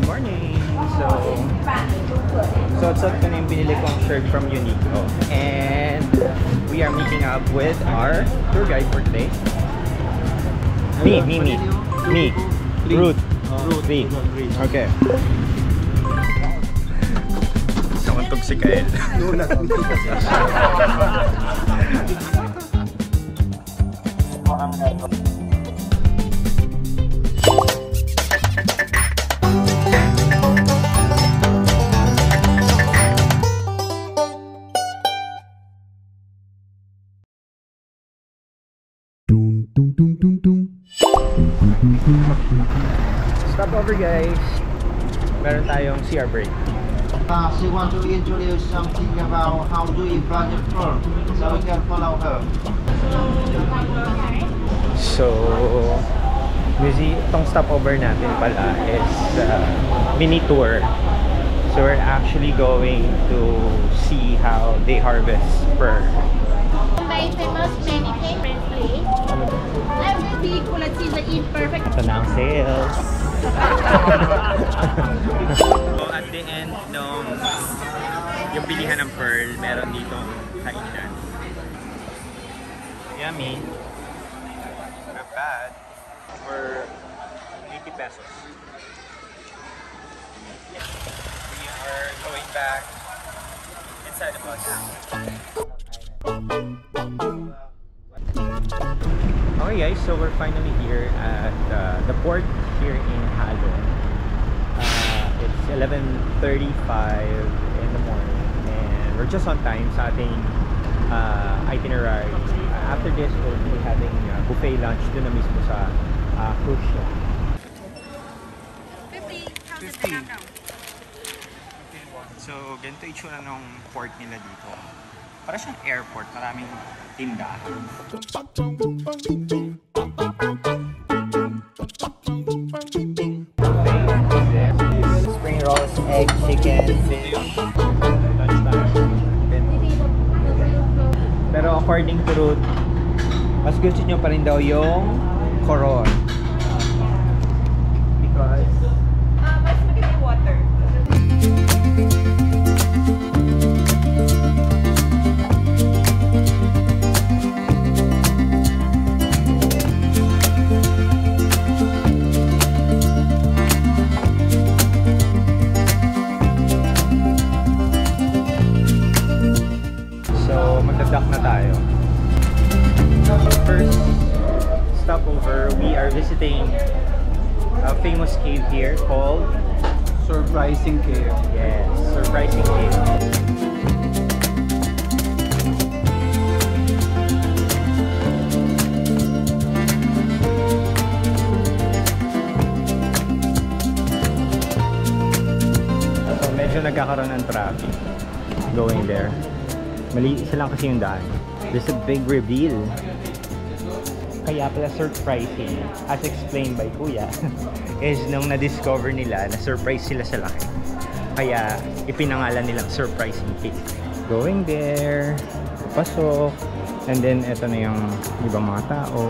morning! So ko na yung binili kong shirt from Uniqlo. And we are meeting up with our tour guide for today. Me. Ruth. Okay. Samantog si Kael. Stop over guys. Meron tayong CR break. She wants to introduce something about how to eat project floor, so we can follow her. So, itong stopover natin pala is mini tour. So we're actually going to see how they harvest fur. By famous mannequin friendly. Every kulay sila imperfect. Ito na ang sales. So at the end nung yung bilihan ng pearl, meron dito kainan. Yummy. Not bad. For 80 pesos. We are going back inside the bus. Okay guys, so we're finally here at the port here in Halo. It's 11:35 in the morning and we're just on time sa ating itinerary. After this, we'll be having buffet lunch dun na mismo sa cruise ship. 50. So, ganito itsura ng port nila dito. Para siyang airport, maraming tindahan. Spring rolls, egg, chicken, fish, pero according to Ruth, mas gusto nyo pa rin daw yung coron. Because Mas maganda yung water. na tayo. First stopover, we are visiting a famous cave here called Surprising Cave. Yes, Surprising Cave. So medyo nagkakaroon ng traffic going there. Mali isa lang kasi yung daan. There's a big reveal. Kaya pala surprising, as explained by Kuya, is nung na-discover nila na surprise sila sa laki. Kaya ipinangalan nilang Surprising Cave. Going there, pasok, and then eto na yung ibang mga tao.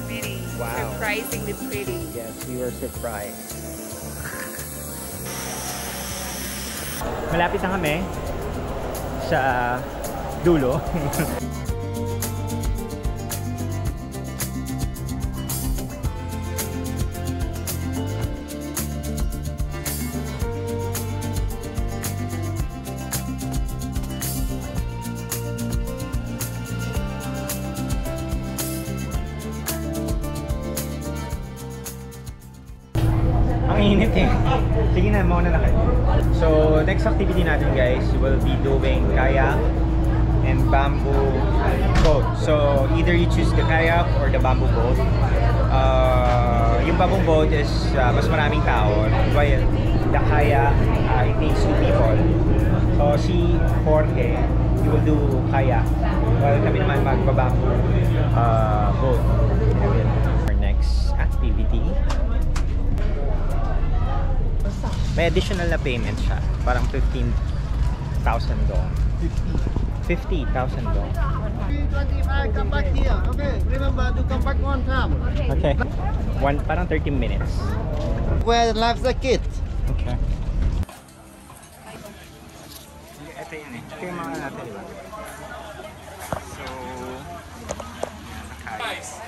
Pretty. Wow. Surprisingly pretty. Yes, we were surprised. Malapit na kami sa dulo. Ang init eh. Sige na, mauna na kayo. So, next activity natin guys, will be doing kayak and bamboo boat. So, either you choose the kayak or the bamboo boat. Yung bamboo boat is mas maraming tao. While the kayak, it takes 2 people. So, si Jorge, he will do kayak. While kami naman magbabamboo boat. Our next activity. May additional na payment siya. Parang 15,000 doon. 50,000 doon. 3:25, come back here. Okay, remember to come back on time. Okay. Parang 30 minutes. Where life jacket? Okay. Ito yun eh. Ito yung mga natin, diba? So, nice.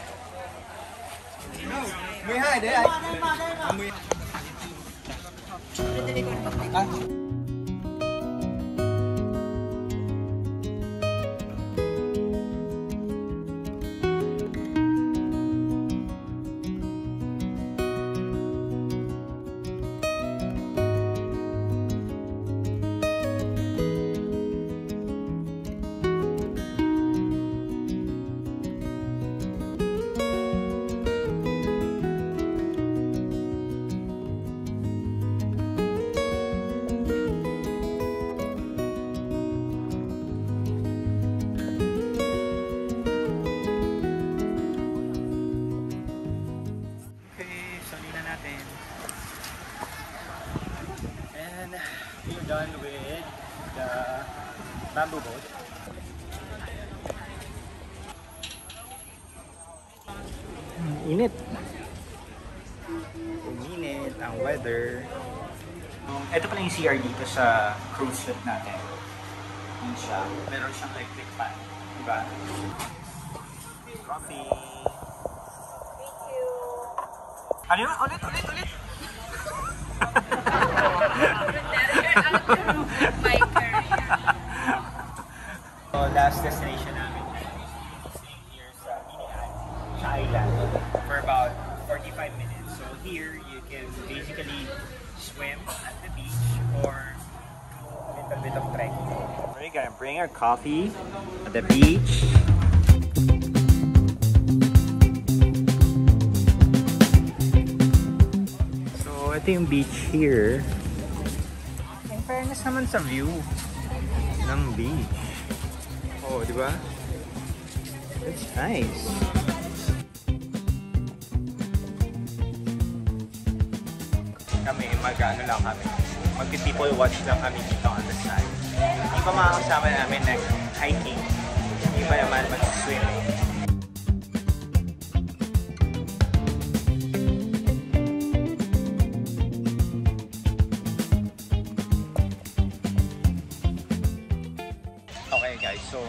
And we're done with the bamboo boat. Init. Uminit ang weather. Ito pala yung CR dito sa cruise ship natin. Yun siya. Meron siyang electric fan. Diba? Coffee. Thank you. Ano yun? Ulit! My career. So, last destination namin staying here sa Binian, sa island, for about 45 minutes. So here, you can basically swim at the beach or a little bit of trekking. We're gonna bring our coffee at the beach. So, ito yung beach here. In fairness naman sa view ng beach. Oh, di ba? It's nice. Kami, mag-ano lang kami. Mag-people watch lang kami dito on the side. Yung pa mga kasama namin nag-hiking. Yung pa naman mag-swimming. Okay guys, so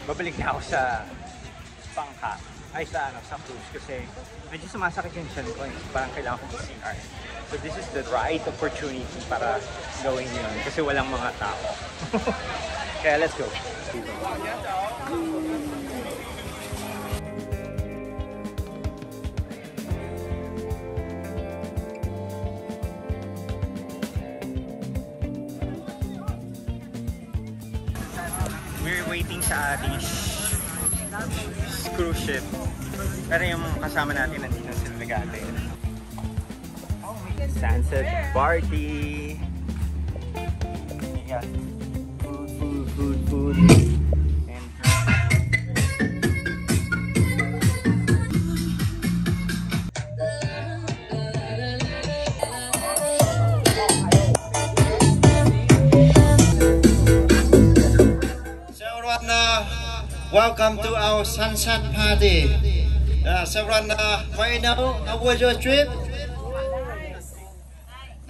babalik na ako sa bangka. Ay sa cruise kasi medyo sumasakit yung tiyan ko eh. Parang kailangan ko CR. So this is the right opportunity para gawin yun kasi walang mga tao. Kaya let's go. We're waiting sa ating cruise ship. Pero yung kasama natin nandito sila nag-aantay. Sunset party! Yeah. Food. And welcome to our sunset party. Savran, right now, how was your trip?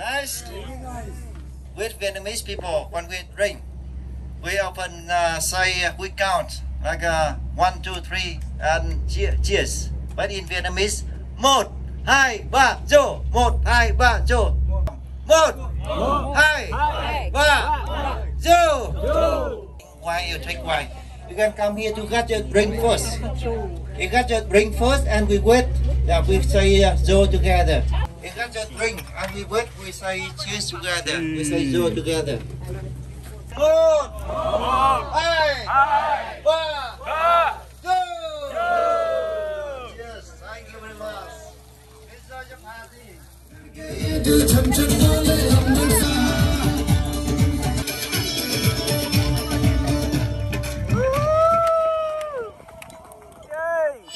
Nice. With Vietnamese people, when we drink, we often say we count like 1, 2, 3 and cheers. But in Vietnamese, 1, 2, 3, vô. 1, 2, 3, vô. 1, 2, 3, vô. Why you take wine? You can come here to get your drink first. You got your drink first and we wait. Yeah, we say zo together. You got your drink and we wait. We say cheers together. We say zo together. Good. Hey. One. Go. Yes. Thank you very much. Enjoy your party.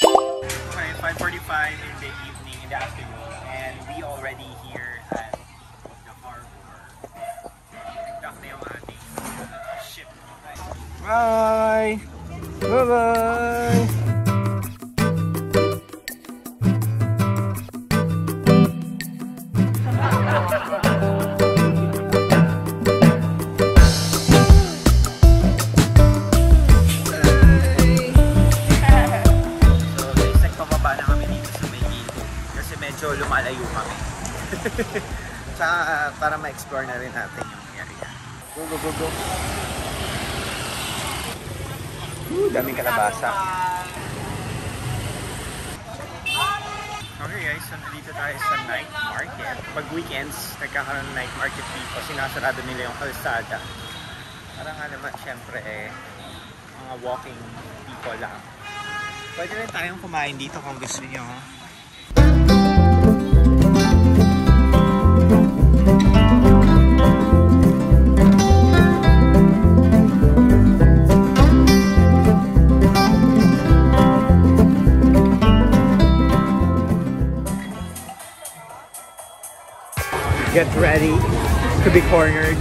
okay, 5:45 in the evening, in the afternoon, and we already here at the harbor. Dock na yung ating ship. Bye! Bye-bye! Lumalayo kami. Tsaka para ma-explore na rin natin yung area. Go, go, go, go. Daming kalabasa. Okay guys, so nandito tayo sa night market. Pag weekends, nagkakaroon ng night market dito. Sinasarado nila yung kalsada. Para nga naman, syempre mga walking people lang. Pwede rin tayong kumain dito kung gusto nyo. Get ready to be cornered.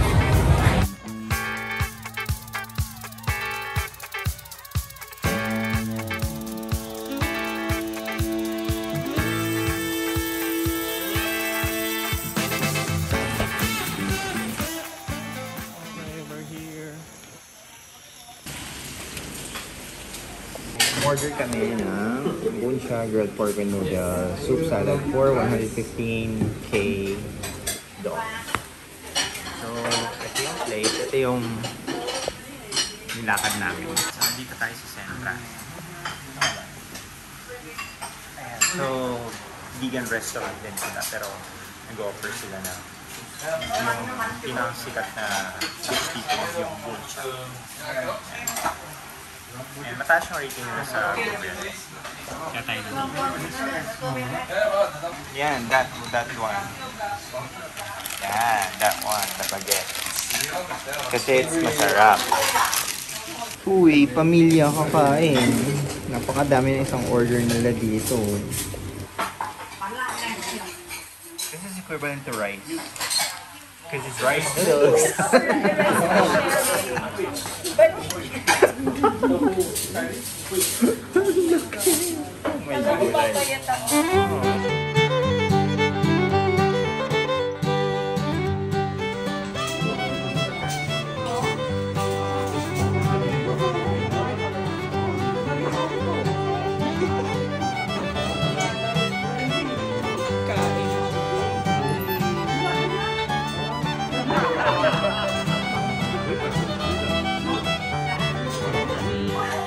Order kami ng Buncha grilled pork and noodle soup salad for 115k dong. So, ito yung plate. Ito yung nilakad namin. So, dito tayo sa Sentra. Ayan. So, vegan restaurant din sila pero nag-offer sila na yung pinakasikat na fish dito yung Buncha. And mataas yung rating nila sa Google. Kaya tayo na dito. Yan, that one. Yan, that one, the baguette. Kasi it's masarap. Uy, pamilya kakain. Napakadami na isang order nila dito. This is equivalent to rice. Because it's rice noodles. May gulay.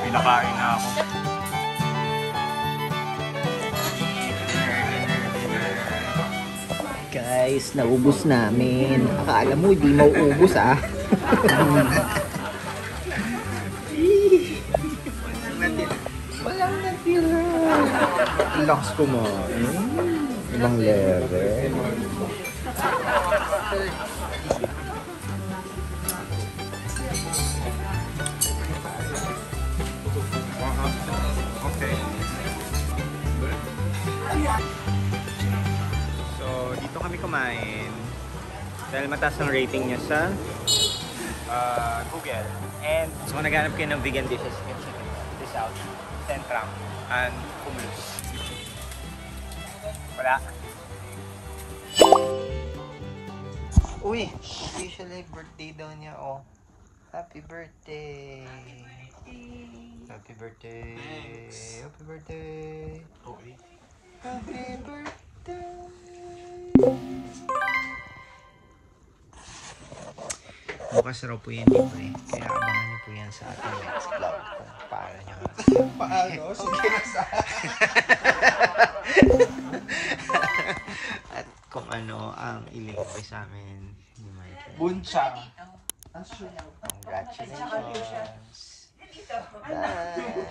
Pinakain na ako. Guys, naubos namin. Akala mo, hindi mauubos ah. Walang natira. Relax kumain. Ibang level. Okay. So, dito kami kumain dahil mataas ang rating niya sa Google. And so, kung naghanap kayo ng vegan dishes, you can check this out. Centram and Cumulus. Wala. Uy! Officially birthday daw niya, oh. Happy birthday! Happy birthday! Thanks. Happy birthday! Okay. Happy birthday! Bukas raw po yan dito eh. Kaya abangan niyo po yan sa ating next vlog kung paano niyo. Paano? Sige na sa at kung ano ang ililibre sa amin ni Michael. Buncha. Congratulations! Bye!